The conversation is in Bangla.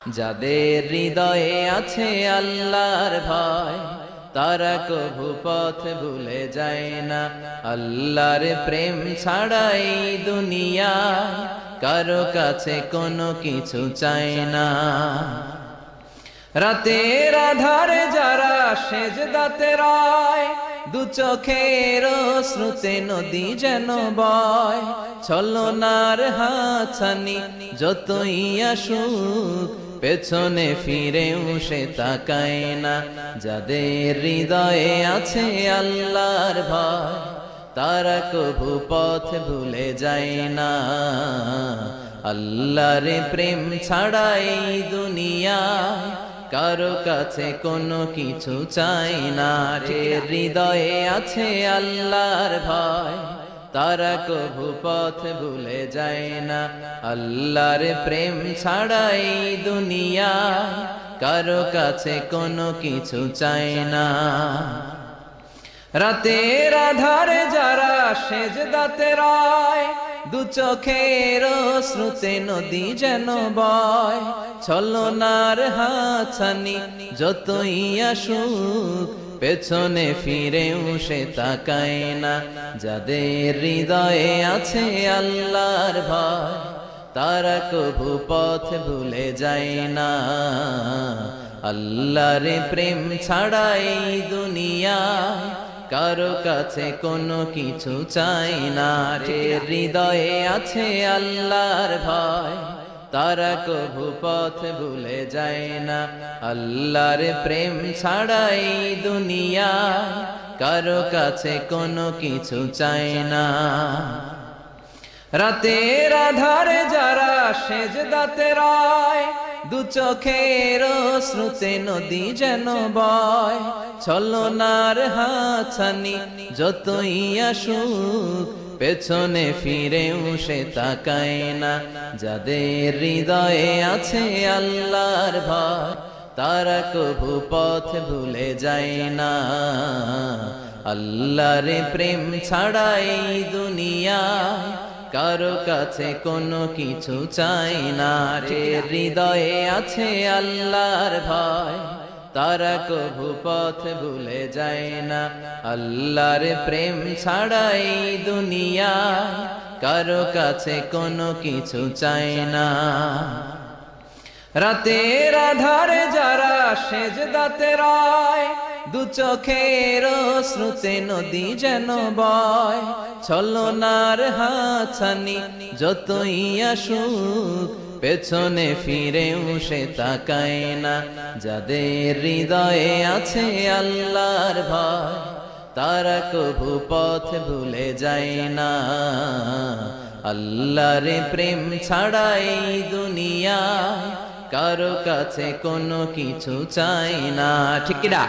যাদের হৃদয়ে আছে আল্লাহর ভয়, তারা কভু পথ ভুলে যায় না। আল্লাহর প্রেম ছাড়া এই দুনিয়ায় কারো কাছে কোনো কিছু চায় না। রাতের আধারে যারা সেজদাতে রয়, দু চোখের শ্রুতে নদী যেন বয়। ছলনার হাতছানি যতই আসুক, পেছনে ফিরেও সে তাকায় না। যাদের হৃদয়ে আছে আল্লাহর ভয়, তারা কভু পথ ভুলে যায় না। আল্লাহর প্রেম ছাড়া এই দুনিয়ায় কারো কাছে কোনো কিছু চাই না। যে হৃদয়ে আছে আল্লাহর ভয়, তারা কভু পথ ভুলে যায় না। আল্লাহর প্রেম ছাড়া এই দুনিয়ায় কারো কাছে কোনো কিছু চাই না। রাতের আধারে যারা সেজদাতে রয়, দু চোখের শ্রুতে নদী যেন বয়। ছলনার হাতছানি যতই আসুক, পেছনে ফিরেও সে তাকায় না। যাদের হৃদয়ে আছে আল্লাহর ভয়, তারা কভু পথ ভুলে যায় না। আল্লাহর প্রেম ছাড়া এই দুনিয়ায় কারো কাছে কোনো কিছু চাই না। যে হৃদয়ে আছে আল্লাহর ভয়, তারা কভু পথ ভুলে যায় না। আল্লাহর প্রেম ছাড়া এই দুনিয়ায় কারো কাছে কোনো কিছু চাই না। রাতের আধারে যারা সেজদাতে রয়, দু চোখের শ্রুতে নদী যেন বয়। ছলনার হাতছানি যতই আসুক, পেছনে ফিরেও সে তাকায় না। যাদের হৃদয়ে আছে আল্লাহর ভয়, তারা কভু পথ ভুলে যায় না। আল্লাহর প্রেম ছাড়া এই দুনিয়ায় কারো কাছে কোনো কিছু চাই না। যে হৃদয়ে আছে আল্লাহর ভয়, তারা কভু পথ ভুলে যায় না। আল্লাহর প্রেম ছাড়া এই দুনিয়ায় কারো কাছে কোনো কিছু চাই না। রাতের আধারে যারা সেজদাতে রয়, দু চোখের শ্রুতে নদী যেন বয়। ছলনার হাতছানি যতই আসুক, পেছনে ফিরেও সে তাকায় না। যাদের হৃদয়ে আছে আল্লাহর ভয়, তারা কভু পথ ভুলে যায় না। আল্লাহর প্রেম ছাড়া এই দুনিয়ায় কারো কাছে কোনো কিছু চাই না। ঠিক না?